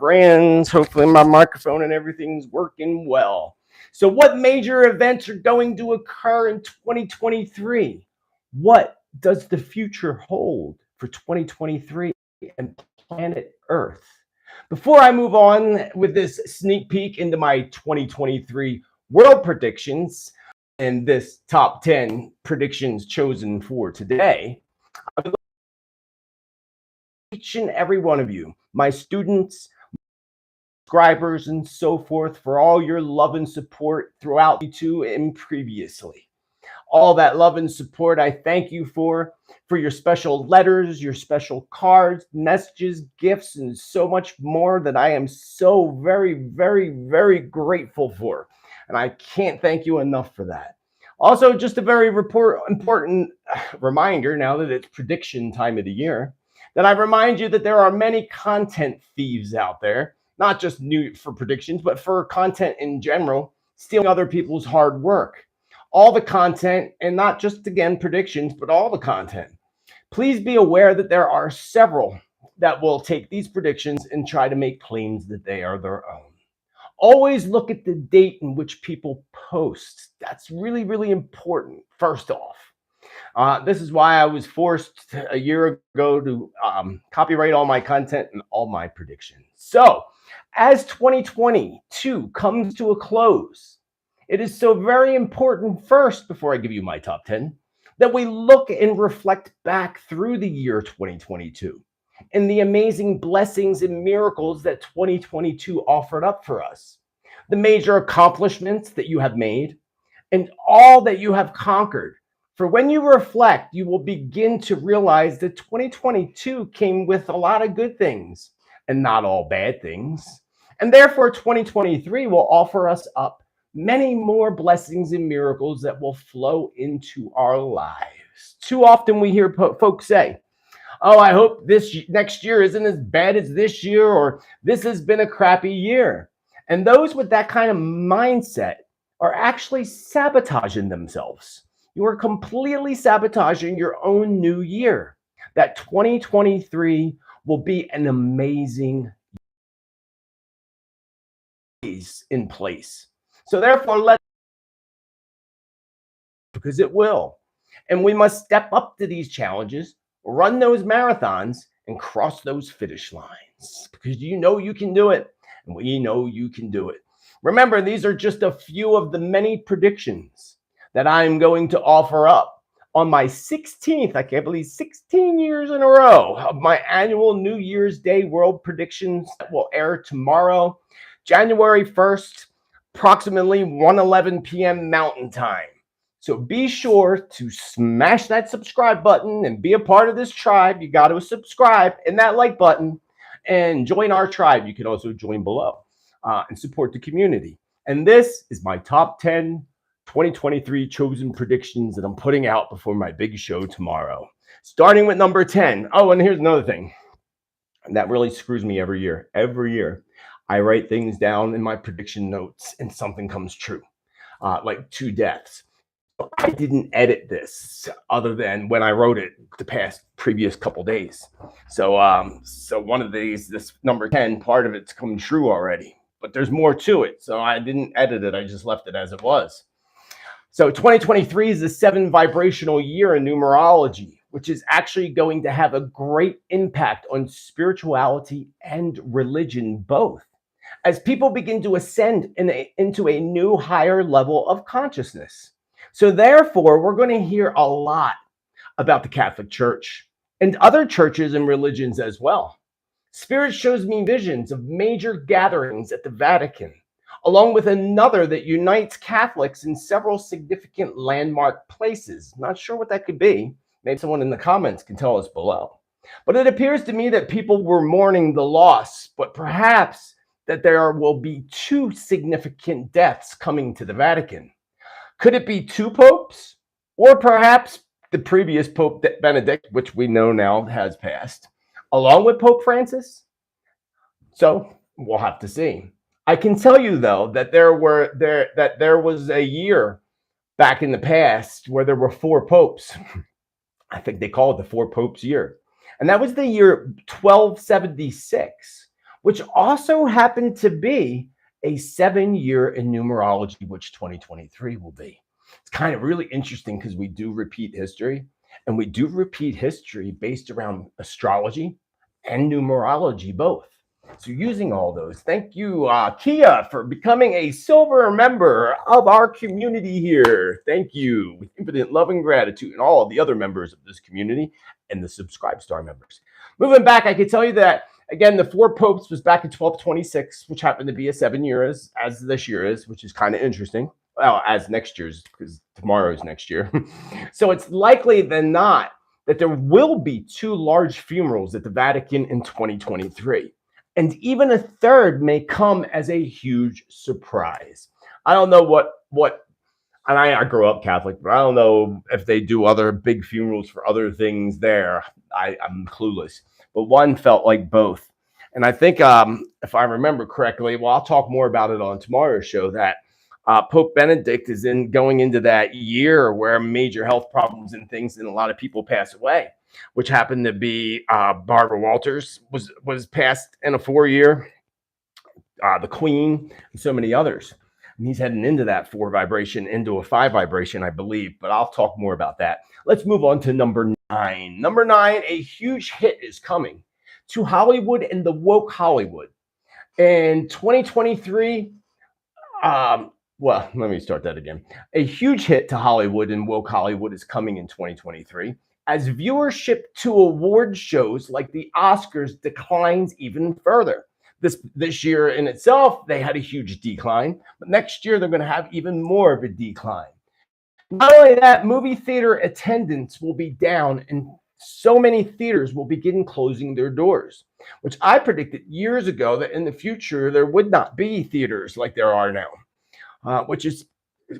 Brands. Hopefully my microphone and everything's working well. So what major events are going to occur in 2023? What does the future hold for 2023 and planet Earth? Before I move on with this sneak peek into my 2023 world predictions and this top 10 predictions chosen for today, I would like each and every one of you, my students, subscribers, and so forth, for all your love and support throughout YouTube and previously. All that love and support I thank you for your special letters, your special cards, messages, gifts, and so much more that I am so very, very, very grateful for. And I can't thank you enough for that. Also, just a very important reminder, now that it's prediction time of the year, that I remind you that there are many content thieves out there, not just new for predictions, but for content in general, stealing other people's hard work. All the content, and not just, again, predictions, but all the content. Please be aware that there are several that will take these predictions and try to make claims that they are their own. Always look at the date in which people post. That's really, really important, first off. This is why I was forced a year ago to copyright all my content and all my predictions. So, as 2022 comes to a close, it is so very important, first, before I give you my top 10, that we look and reflect back through the year 2022 and the amazing blessings and miracles that 2022 offered up for us, the major accomplishments that you have made, and all that you have conquered. For when you reflect, you will begin to realize that 2022 came with a lot of good things and not all bad things. And therefore, 2023 will offer us up many more blessings and miracles that will flow into our lives. Too often we hear folks say, oh, I hope this next year isn't as bad as this year, or this has been a crappy year. And those with that kind of mindset are actually sabotaging themselves. You are completely sabotaging your own new year. That 2023 will be an amazing year in place. So therefore, because it will. And we must step up to these challenges, run those marathons, and cross those finish lines, because you know you can do it, and we know you can do it. Remember, these are just a few of the many predictions that I'm going to offer up on my 16th, I can't believe 16 years in a row, of my annual New Year's Day World Predictions that will air tomorrow, January 1st, approximately 1:11 p.m. Mountain Time. So be sure to smash that subscribe button and be a part of this tribe. You got to subscribe and that like button and join our tribe. You can also join below and support the community. And this is my top 10 2023 chosen predictions that I'm putting out before my big show tomorrow. Starting with number 10. Oh, and here's another thing that really screws me every year. Every year, I write things down in my prediction notes and something comes true, like 2 deaths. I didn't edit this other than when I wrote it the previous couple days. So one of these, this number 10, part of it's come true already, but there's more to it. So I didn't edit it. I just left it as it was. So 2023 is the 7 vibrational year in numerology, which is actually going to have a great impact on spirituality and religion both, as people begin to ascend into a new higher level of consciousness. So therefore, we're going to hear a lot about the Catholic Church and other churches and religions as well. Spirit shows me visions of major gatherings at the Vatican, along with another that unites Catholics in several significant landmark places. Not sure what that could be. Maybe someone in the comments can tell us below. But it appears to me that people were mourning the loss, but perhaps that there will be 2 significant deaths coming to the Vatican. Could it be 2 popes? Or perhaps the previous Pope Benedict, which we know now has passed, along with Pope Francis? So we'll have to see. I can tell you, though, that there was a year back in the past where there were 4 popes. I think they call it the 4 popes year. And that was the year 1276, which also happened to be a 7-year in numerology, which 2023 will be. It's kind of really interesting because we do repeat history, and we do repeat history based around astrology and numerology both. So using all those, thank you, Kia, for becoming a silver member of our community here. Thank you, with infinite love and gratitude, and all of the other members of this community and the Subscribe Star members. Moving back, I can tell you that again, the Four Popes was back in 1226, which happened to be a 7 year as this year is, which is kind of interesting. Well, as next year's, because tomorrow's next year. So it's likely than not that there will be 2 large funerals at the Vatican in 2023. And even a third may come as a huge surprise. I don't know what and I grew up Catholic, but I don't know if they do other big funerals for other things there. I'm clueless. But one felt like both. And I think, if I remember correctly, well, I'll talk more about it on tomorrow's show, that Pope Benedict is going into that year where major health problems and things, and a lot of people pass away, which happened to be Barbara Walters was passed in a 4-year, the Queen, and so many others. And he's heading into that 4 vibration, into a 5 vibration, I believe. But I'll talk more about that. Let's move on to number 9. Number 9, a huge hit is coming to Hollywood and the woke Hollywood. In 2023, well, let me start that again. A huge hit to Hollywood and woke Hollywood is coming in 2023 as viewership to award shows like the Oscars declines even further. This year in itself, they had a huge decline, but next year they're going to have even more of a decline. Not only that, movie theater attendance will be down, and so many theaters will begin closing their doors, which I predicted years ago that in the future there would not be theaters like there are now, which is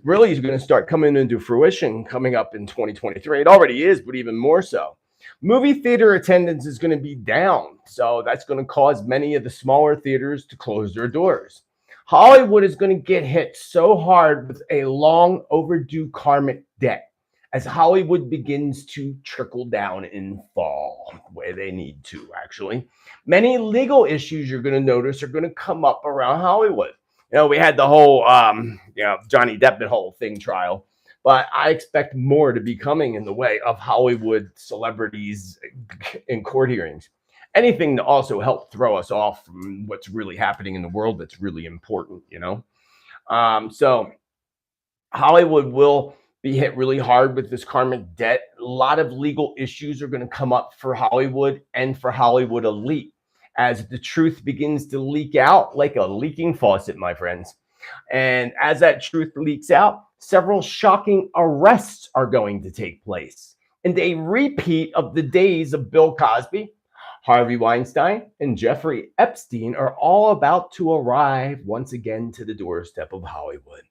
really going to start coming into fruition coming up in 2023. It already is, but even more so. Movie theater attendance is going to be down, so that's going to cause many of the smaller theaters to close their doors. Hollywood is going to get hit so hard with a long overdue karmic debt as Hollywood begins to trickle down and fall the way they need to, actually. Many legal issues you're going to notice are going to come up around Hollywood. You know, we had the whole, Johnny Depp whole thing trial, but I expect more to be coming in the way of Hollywood celebrities in court hearings. Anything to also help throw us off from what's really happening in the world that's really important, So Hollywood will be hit really hard with this karmic debt. A lot of legal issues are going to come up for Hollywood and for Hollywood elite as the truth begins to leak out like a leaking faucet, my friends. And as that truth leaks out, several shocking arrests are going to take place. And a repeat of the days of Bill Cosby, Harvey Weinstein, and Jeffrey Epstein are all about to arrive once again to the doorstep of Hollywood.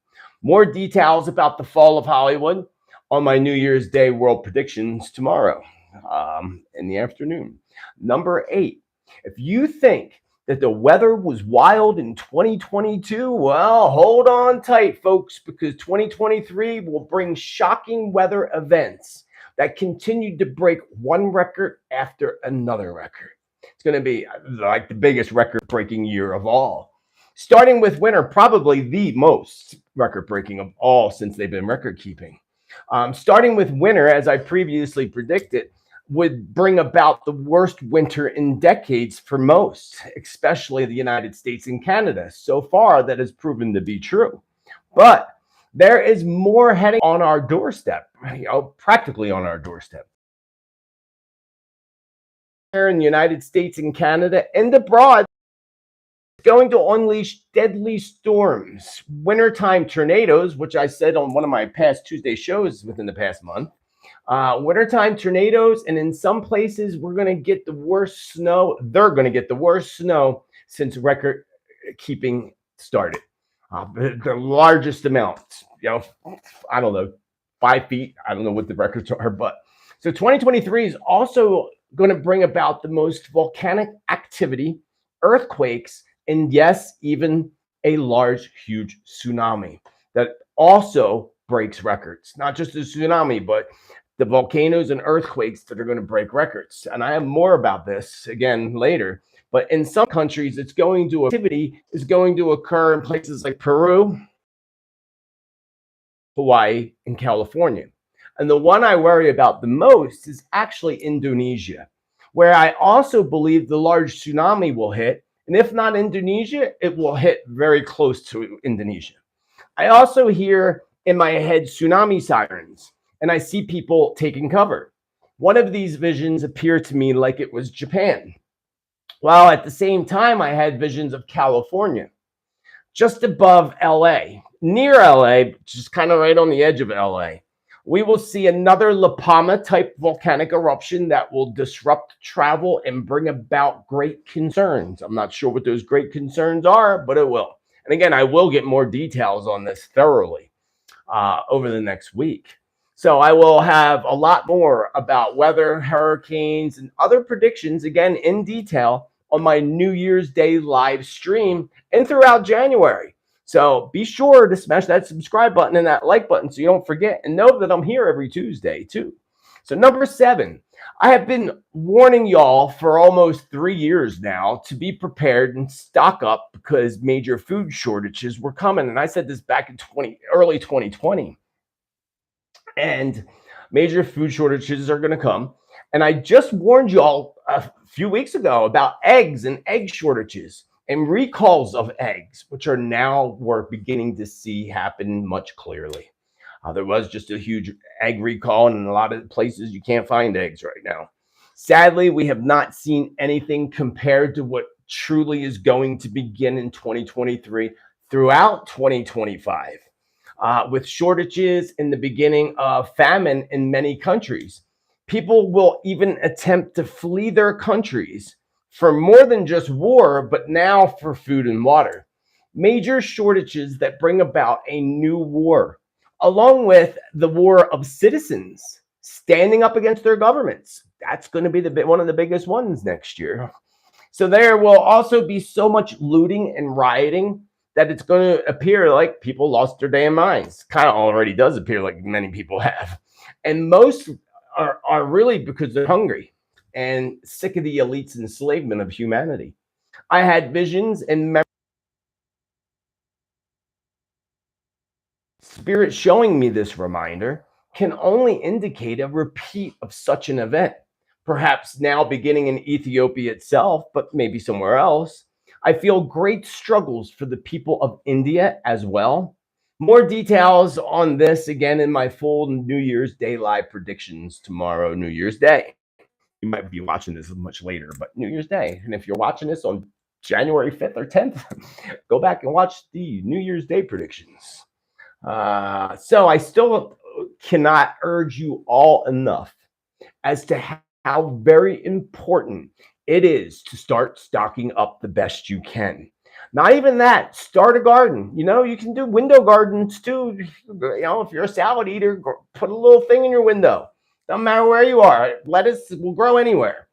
More details about the fall of Hollywood on my New Year's Day world predictions tomorrow in the afternoon. Number 8, if you think that the weather was wild in 2022, well, hold on tight, folks, because 2023 will bring shocking weather events that continued to break one record after another record. It's going to be like the biggest record-breaking year of all. Starting with winter, probably the most record-breaking of all since they've been record-keeping. Starting with winter, as I previously predicted, would bring about the worst winter in decades for most, especially the United States and Canada. So far, that has proven to be true. But there is more heading on our doorstep, practically on our doorstep. Here in the United States and Canada and abroad, it's going to unleash deadly storms, wintertime tornadoes, which I said on one of my past Tuesday shows within the past month. Wintertime tornadoes, and in some places, we're going to get the worst snow. They're going to get the worst snow since record keeping started. The largest amount, I don't know, 5 feet. I don't know what the records are, but so 2023 is also going to bring about the most volcanic activity, earthquakes, and yes, even a large, huge tsunami that also breaks records. Not just a tsunami, but the volcanoes and earthquakes that are going to break records. And I have more about this again later. But in some countries, activity is going to occur in places like Peru, Hawaii, and California. And the one I worry about the most is actually Indonesia, where I also believe the large tsunami will hit. And if not Indonesia, it will hit very close to Indonesia. I also hear in my head tsunami sirens, and I see people taking cover. One of these visions appeared to me like it was Japan, while at the same time, I had visions of California, just above LA, near LA, just kind of right on the edge of LA. We will see another La Palma type volcanic eruption that will disrupt travel and bring about great concerns. I'm not sure what those great concerns are, but it will. And again, I will get more details on this thoroughly over the next week. So I will have a lot more about weather, hurricanes, and other predictions, again, in detail on my New Year's Day live stream and throughout January. So be sure to smash that subscribe button and that like button so you don't forget, and know that I'm here every Tuesday too. So number 7, I have been warning y'all for almost 3 years now to be prepared and stock up because major food shortages were coming. And I said this back in early 2020. And major food shortages are going to come. And I just warned y'all a few weeks ago about eggs and egg shortages and recalls of eggs, which are now we're beginning to see happen much clearly. There was just a huge egg recall, and in a lot of places you can't find eggs right now. Sadly, we have not seen anything compared to what truly is going to begin in 2023 throughout 2025. With shortages in the beginning of famine in many countries. People will even attempt to flee their countries for more than just war, but now for food and water. Major shortages that bring about a new war, along with the war of citizens standing up against their governments. That's going to be one of the biggest ones next year. So there will also be so much looting and rioting that it's going to appear like people lost their damn minds. Kind of already does appear like many people have. And most are really because they're hungry and sick of the elite's enslavement of humanity. I had visions and spirit showing me this reminder can only indicate a repeat of such an event, perhaps now beginning in Ethiopia itself, but maybe somewhere else. I feel great struggles for the people of India as well. More details on this again in my full New Year's Day live predictions tomorrow, New Year's Day. You might be watching this much later, but New Year's Day. And if you're watching this on January 5th or 10th, go back and watch the New Year's Day predictions. So I still cannot urge you all enough as to how very important it is to start stocking up the best you can. Not even that, start a garden. You can do window gardens too. If you're a salad eater, put a little thing in your window. Doesn't matter where you are. Lettuce will grow anywhere.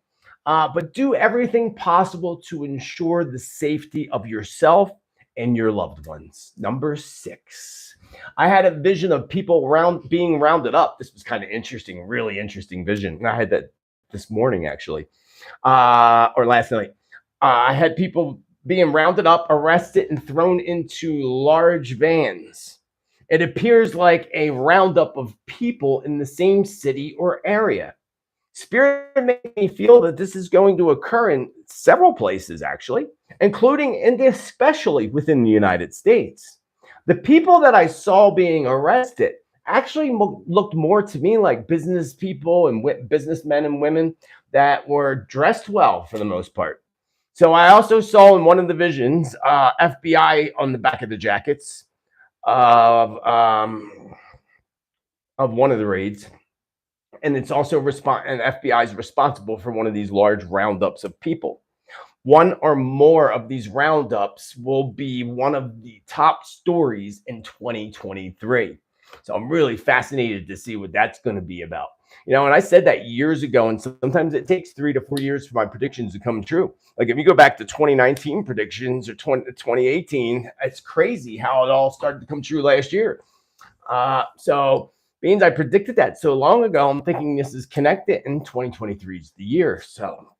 But do everything possible to ensure the safety of yourself and your loved ones. Number 6. I had a vision of people being rounded up. This was kind of interesting, really interesting vision. I had that this morning, actually, or last night. I had people being rounded up, arrested, and thrown into large vans. It appears like a roundup of people in the same city or area. Spirit made me feel that this is going to occur in several places, actually, including and especially within the United States. The people that I saw being arrested actually looked more to me like business people and businessmen and women that were dressed well for the most part. So I also saw in one of the visions FBI on the back of the jackets of one of the raids. And it's also and FBI is responsible for one of these large roundups of people. One or more of these roundups will be one of the top stories in 2023. So I'm really fascinated to see what that's going to be about. And I said that years ago, and sometimes it takes 3 to 4 years for my predictions to come true. Like if you go back to 2019 predictions or 2018, it's crazy how it all started to come true last year. So means I predicted that so long ago. I'm thinking this is connected, and 2023 is the year. So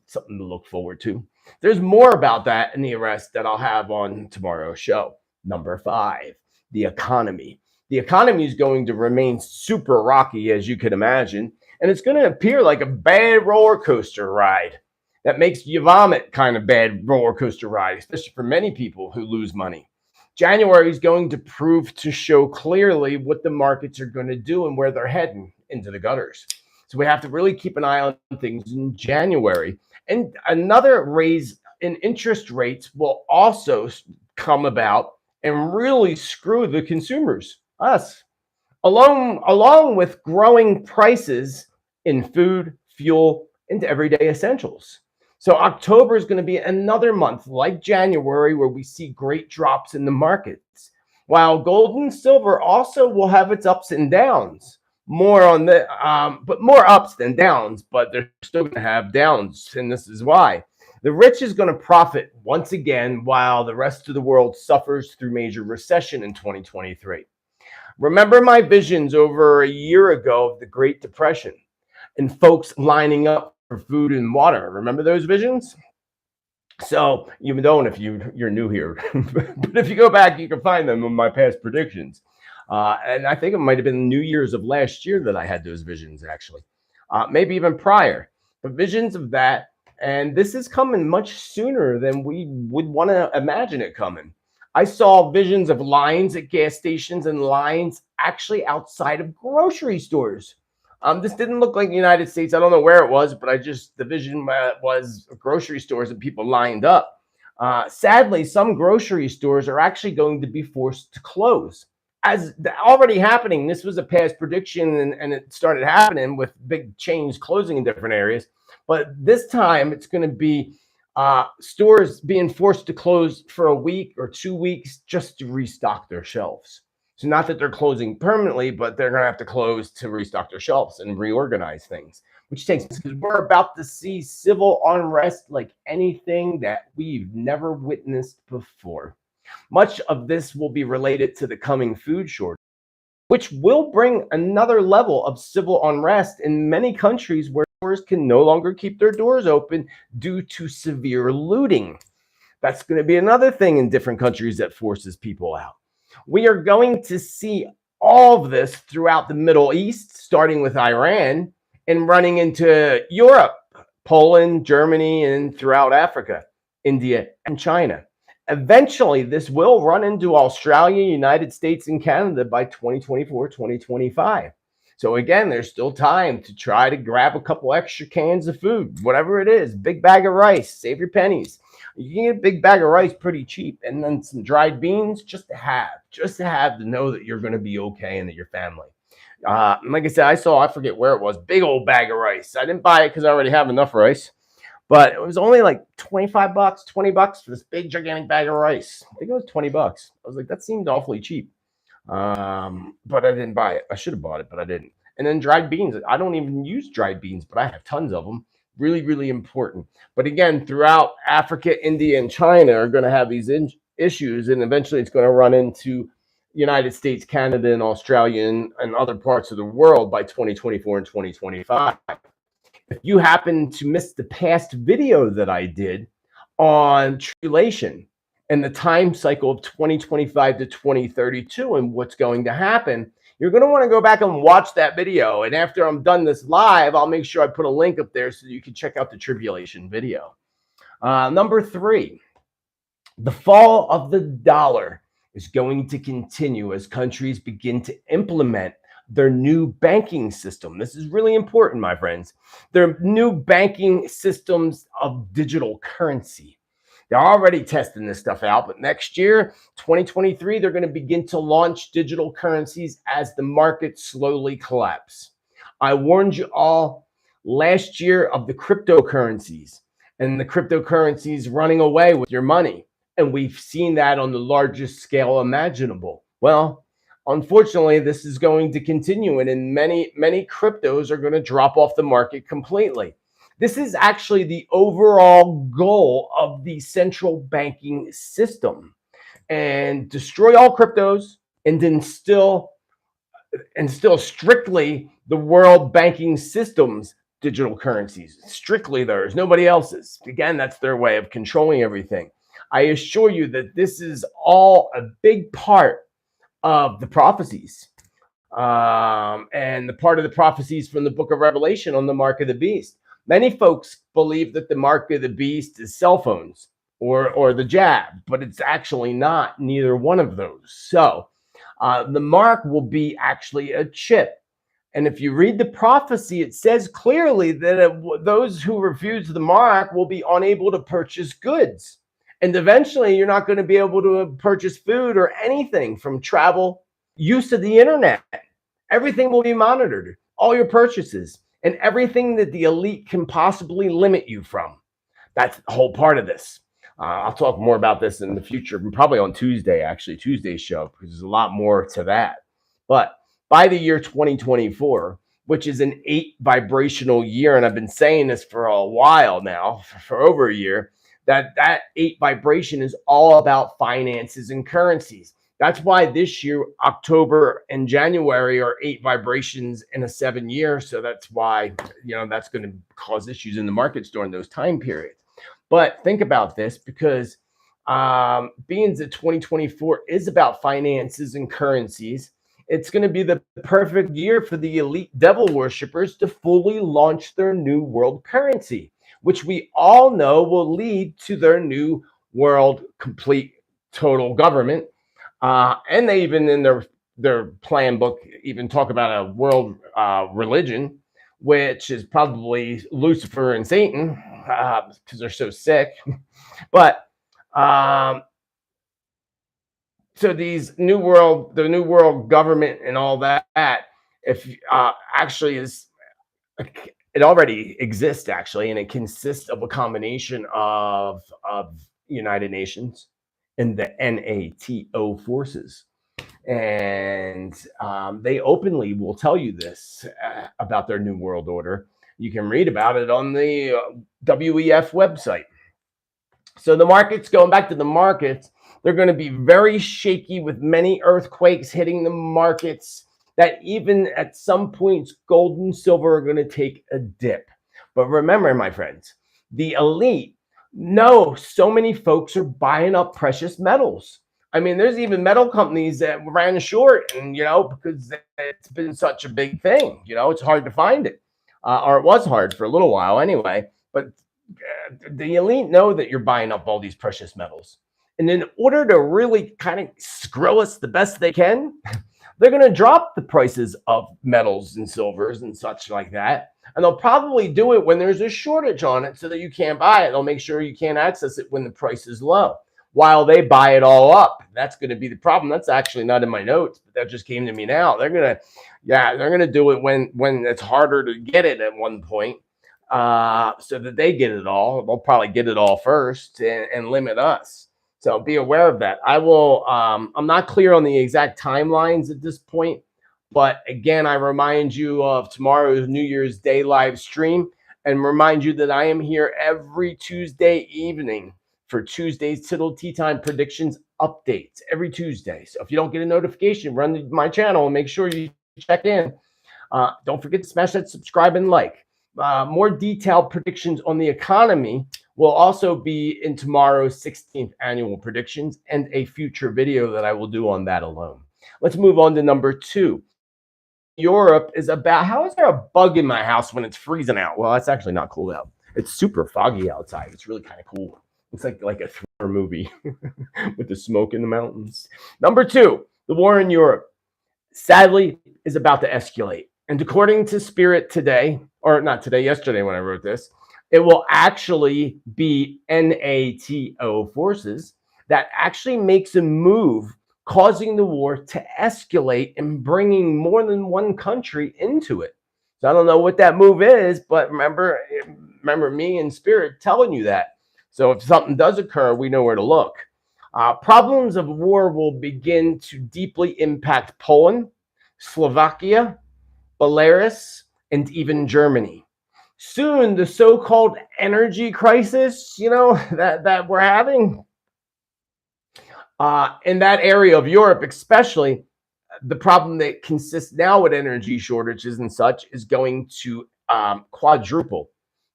something to look forward to. There's more about that in the arrest that I'll have on tomorrow's show. Number 5, the economy. The economy is going to remain super rocky, as you can imagine, and it's going to appear like a bad roller coaster ride that makes you vomit, kind of bad roller coaster ride, especially for many people who lose money. January is going to prove to show clearly what the markets are going to do and where they're heading into the gutters. So we have to really keep an eye on things in January. And another raise in interest rates will also come about and really screw the consumers, us, along with growing prices in food, fuel, and everyday essentials. So October is going to be another month like January where we see great drops in the markets. While gold and silver also will have its ups and downs, more on the but more ups than downs, but they're still going to have downs, and this is why. The rich is going to profit once again while the rest of the world suffers through major recession in 2023. Remember my visions over a year ago of the Great Depression and folks lining up for food and water. Remember those visions? So you don't if you're new here, but if you go back, you can find them in my past predictions. And I think it might have been New Year's of last year that I had those visions, actually, maybe even prior. But visions of that, and this is coming much sooner than we would want to imagine it coming. I saw visions of lines at gas stations and lines actually outside of grocery stores. This didn't look like the United States. I don't know where it was, but the vision was grocery stores and people lined up. Sadly, some grocery stores are actually going to be forced to close. As already happening, this was a past prediction, and it started happening with big chains closing in different areas. But this time, it's going to be stores being forced to close for a week or 2 weeks just to restock their shelves. So not that they're closing permanently, but they're going to have to close to restock their shelves and reorganize things, which takes because we're about to see civil unrest like anything that we've never witnessed before. Much of this will be related to the coming food shortage, which will bring another level of civil unrest in many countries where stores can no longer keep their doors open due to severe looting. That's going to be another thing in different countries that forces people out. We are going to see all of this throughout the Middle East, starting with Iran and running into Europe, Poland, Germany, and throughout Africa, India, and China. Eventually, this will run into Australia, United States, and Canada by 2024, 2025. So again, there's still time to try to grab a couple extra cans of food, whatever it is, big bag of rice, save your pennies. You can get a big bag of rice pretty cheap, and then some dried beans just to have to know that you're going to be okay and that your family. Like I said, I forget where it was, big old bag of rice. I didn't buy it because I already have enough rice, but it was only like 25 bucks, 20 bucks for this big gigantic bag of rice. I think it was 20 bucks. I was like, that seemed awfully cheap. But I didn't buy it. I should have bought it, but I didn't. And then dried beans. I don't even use dried beans, but I have tons of them. Really, really important. But again, throughout Africa, India, and China are going to have these issues, and eventually it's going to run into United States, Canada, and Australia, and other parts of the world by 2024 and 2025. If you happen to miss the past video that I did on tribulation and the time cycle of 2025 to 2032 and what's going to happen, you're going to want to go back and watch that video. And after I'm done this live, I'll make sure I put a link up there so you can check out the tribulation video. Number 3, the fall of the dollar is going to continue as countries begin to implement their new banking system. This is really important, my friends. Their new banking systems of digital currency. They're already testing this stuff out, but next year, 2023, they're going to begin to launch digital currencies as the market slowly collapse. I warned you all last year of the cryptocurrencies and the cryptocurrencies running away with your money. And we've seen that on the largest scale imaginable. Well, unfortunately, this is going to continue, and many cryptos are going to drop off the market completely. This is actually the overall goal of the central banking system, and destroy all cryptos and instill strictly the world banking systems digital currencies, strictly theirs, nobody else's. Again, that's their way of controlling everything. I assure you that this is all a big part of the prophecies, and the part of the prophecies from the book of Revelation on the mark of the beast. Many folks believe that the mark of the beast is cell phones or the jab, but it's actually not, neither one of those. So the mark will be actually a chip. And if you read the prophecy, it says clearly that those who refuse the mark will be unable to purchase goods. And eventually, you're not going to be able to purchase food or anything from travel, use of the internet. Everything will be monitored, all your purchases, and everything that the elite can possibly limit you from. That's the whole part of this. I'll talk more about this in the future, probably on Tuesday, actually, Tuesday's show, because there's a lot more to that. But by the year 2024, which is an 8 vibrational year, and I've been saying this for a while now, for over a year, that 8 vibration is all about finances and currencies. That's why this year, October and January are 8 vibrations in a 7 year. So that's why, that's going to cause issues in the markets during those time periods. But think about this, because being that 2024 is about finances and currencies, it's going to be the perfect year for the elite devil worshippers to fully launch their new world currency, which we all know will lead to their new world complete total government. And they even in their plan book even talk about a world religion, which is probably Lucifer and Satan, because they're so sick. But so the new world government and all that, if actually is, it already exists actually, and it consists of a combination of United Nations and the NATO forces. And they openly will tell you this about their new world order. You can read about it on the WEF website. So the markets, going back to the markets, they're going to be very shaky, with many earthquakes hitting the markets, that even at some points gold and silver are going to take a dip. But remember, my friends, the elite know so many folks are buying up precious metals. I mean, there's even metal companies that ran short, and because it's been such a big thing, it's hard to find it, or it was hard for a little while anyway. But the elite know that you're buying up all these precious metals, and in order to really kind of screw us the best they can, they're going to drop the prices of metals and silvers and such like that. And they'll probably do it when there's a shortage on it so that you can't buy it. They'll make sure you can't access it when the price is low, while they buy it all up. That's going to be the problem. That's actually not in my notes, but that just came to me now. They're going to do it when it's harder to get it at one point, so that they get it all. They'll probably get it all first and limit us. So be aware of that. I will. I'm not clear on the exact timelines at this point, but again, I remind you of tomorrow's New Year's Day live stream, and remind you that I am here every Tuesday evening for Tuesday's Tittle Tea Time predictions updates every Tuesday. So if you don't get a notification, run to my channel and make sure you check in. Don't forget to smash that subscribe and like. More detailed predictions on the economy will also be in tomorrow's 16th annual predictions, and a future video that I will do on that alone. Let's move on to number 2. Europe is about, how is there a bug in my house when it's freezing out? Well, that's actually not cool out. It's super foggy outside. It's really kind of cool. It's like a thriller movie with the smoke in the mountains. Number 2, the war in Europe, sadly, is about to escalate. And according to Spirit today, or not today, yesterday when I wrote this, it will actually be NATO forces that actually makes a move, causing the war to escalate and bringing more than one country into it. So I don't know what that move is, but remember me and Spirit telling you that. So if something does occur, we know where to look. Problems of war will begin to deeply impact Poland, Slovakia, Belarus, and even Germany. Soon, the so-called energy crisis, that we're having in that area of Europe, especially, the problem that consists now with energy shortages and such is going to quadruple,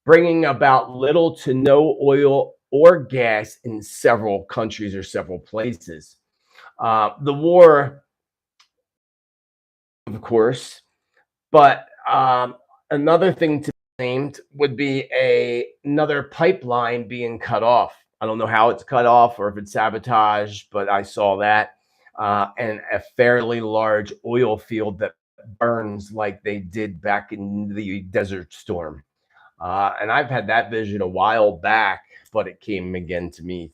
bringing about little to no oil or gas in several countries or several places. The war, of course, but another thing to be named would be another pipeline being cut off. I don't know how it's cut off or if it's sabotage, but I saw that. And a fairly large oil field that burns like they did back in the Desert Storm. And I've had that vision a while back, but it came again to me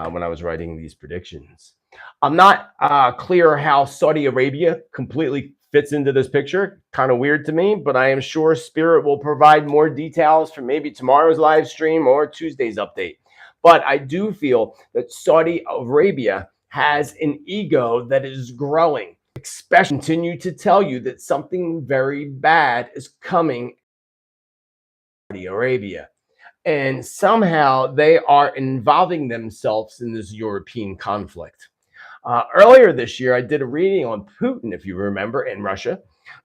when I was writing these predictions. I'm not clear how Saudi Arabia completely fits into this picture. Kind of weird to me, but I am sure Spirit will provide more details for maybe tomorrow's live stream or Tuesday's update. But I do feel that Saudi Arabia has an ego that is growing, especially continue to tell you that something very bad is coming Saudi Arabia. And somehow they are involving themselves in this European conflict. Earlier this year, I did a reading on Putin, if you remember, in Russia,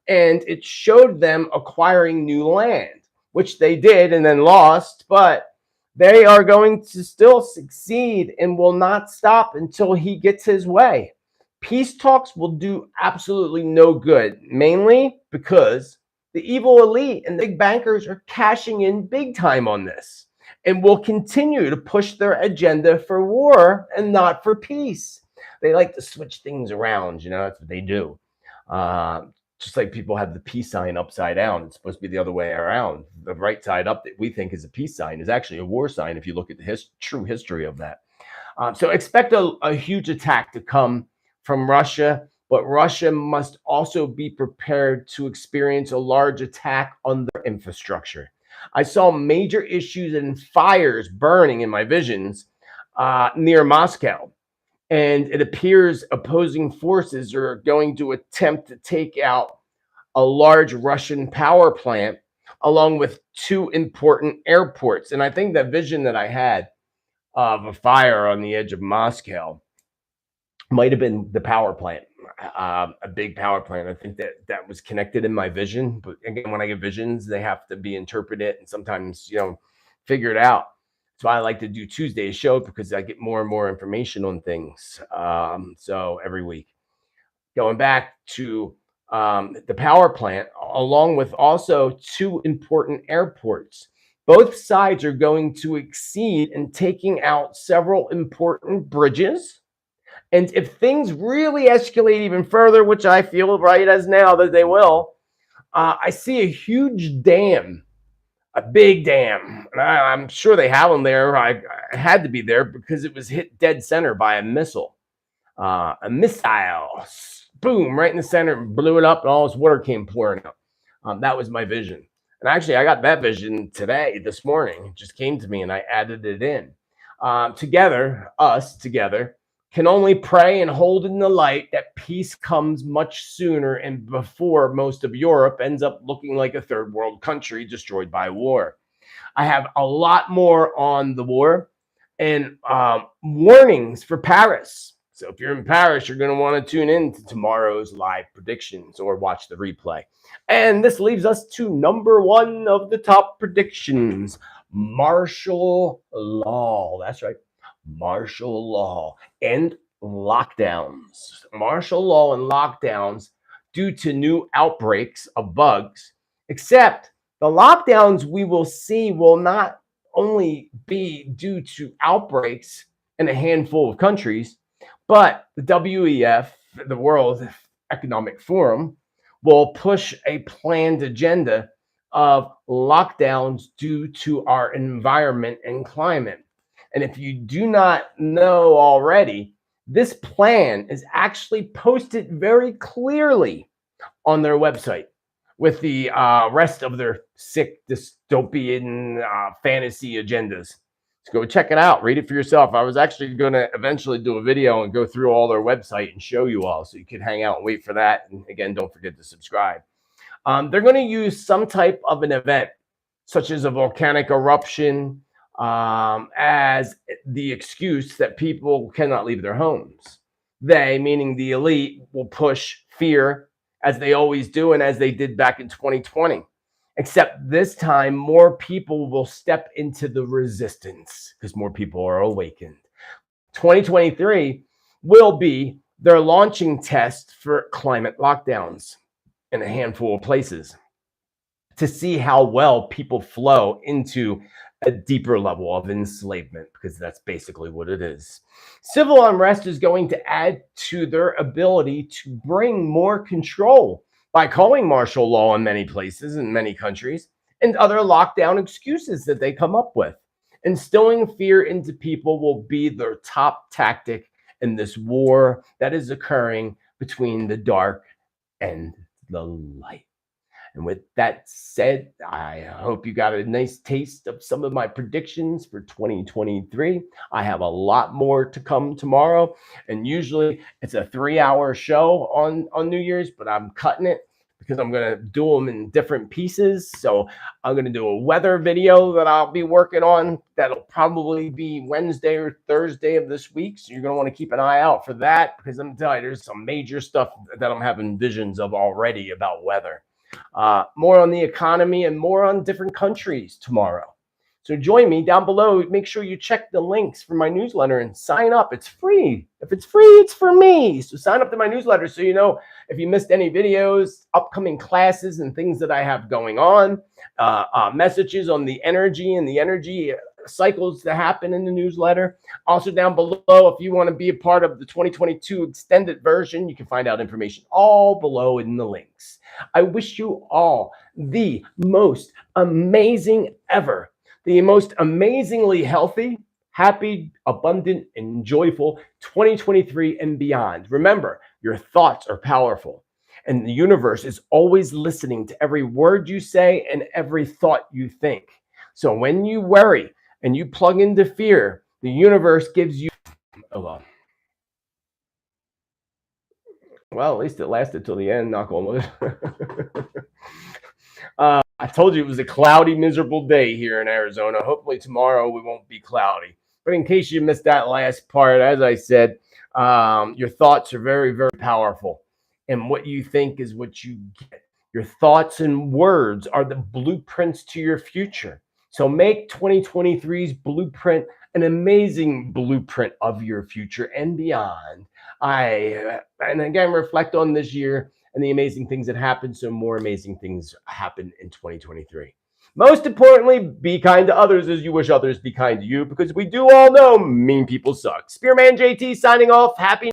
and it showed them acquiring new land, which they did and then lost, but they are going to still succeed and will not stop until he gets his way. Peace talks will do absolutely no good, mainly because the evil elite and the big bankers are cashing in big time on this and will continue to push their agenda for war and not for peace. They like to switch things around, that's what they do. Just like people have the peace sign upside down. It's supposed to be the other way around. The right side up that we think is a peace sign is actually a war sign if you look at the true history of that. So expect a huge attack to come from Russia, but Russia must also be prepared to experience a large attack on their infrastructure. I saw major issues and fires burning in my visions near Moscow. And it appears opposing forces are going to attempt to take out a large Russian power plant along with two important airports. And I think that vision that I had of a fire on the edge of Moscow might have been the power plant, a big power plant. I think that was connected in my vision. But again, when I get visions, they have to be interpreted and sometimes, figured out. That's why I like to do Tuesday's show, because I get more and more information on things. So every week, going back to the power plant, along with also two important airports. Both sides are going to exceed in taking out several important bridges. And if things really escalate even further, which I feel right as now that they will, I see a huge dam, a big dam. And I'm sure they have them there. I had to be there because it was hit dead center by a missile. A missile, boom, right in the center, blew it up, and all this water came pouring out. That was my vision. And actually, I got that vision this morning. It just came to me, and I added it in. Us together, can only pray and hold in the light that peace comes much sooner and before most of Europe ends up looking like a third world country destroyed by war. I have a lot more on the war and warnings for Paris. So if you're in Paris, you're going to want to tune in to tomorrow's live predictions or watch the replay. And this leaves us to number one of the top predictions, martial law. That's right. Martial law and lockdowns. Martial law and lockdowns due to new outbreaks of bugs, except the lockdowns we will see will not only be due to outbreaks in a handful of countries, but the WEF, the World Economic Forum, will push a planned agenda of lockdowns due to our environment and climate. And if you do not know already, this plan is actually posted very clearly on their website with the rest of their sick dystopian fantasy agendas. So go check it out. Read it for yourself. I was actually going to eventually do a video and go through all their website and show you all, so you could hang out and wait for that. And again, don't forget to subscribe. They're going to use some type of an event, such as a volcanic eruption, as the excuse that people cannot leave their homes. They, meaning the elite, will push fear, as they always do and as they did back in 2020. Except this time, more people will step into the resistance because more people are awakened. 2023 will be their launching test for climate lockdowns in a handful of places to see how well people flow into a deeper level of enslavement, because that's basically what it is. Civil unrest is going to add to their ability to bring more control by calling martial law in many places, in many countries, and other lockdown excuses that they come up with. Instilling fear into people will be their top tactic in this war that is occurring between the dark and the light. And with that said, I hope you got a nice taste of some of my predictions for 2023. I have a lot more to come tomorrow. And usually it's a 3-hour show on New Year's, but I'm cutting it because I'm going to do them in different pieces. So I'm going to do a weather video that I'll be working on. That'll probably be Wednesday or Thursday of this week. So you're going to want to keep an eye out for that, because I'm telling you, there's some major stuff that I'm having visions of already about weather. More on the economy and more on different countries tomorrow. So join me down below. Make sure you check the links for my newsletter and sign up. It's free. If it's free, it's for me. So sign up to my newsletter so you know if you missed any videos, upcoming classes, and things that I have going on, messages on the energy and the energy cycles that happen in the newsletter. Also down below, if you want to be a part of the 2022 extended version, you can find out information all below in the links. I wish you all the most amazing ever, the most amazingly healthy, happy, abundant, and joyful 2023 and beyond. Remember, your thoughts are powerful, and the universe is always listening to every word you say and every thought you think. So when you worry and you plug into fear, the universe gives you, well, at least it lasted till the end, knock on wood. I told you it was a cloudy, miserable day here in Arizona. Hopefully tomorrow we won't be cloudy. But in case you missed that last part, as I said, your thoughts are very, very powerful. And what you think is what you get. Your thoughts and words are the blueprints to your future. So make 2023's blueprint an amazing blueprint of your future and beyond. And again, reflect on this year and the amazing things that happened, so more amazing things happen in 2023. Most importantly, be kind to others as you wish others be kind to you, because we do all know mean people suck. Spiritman JT signing off. Happy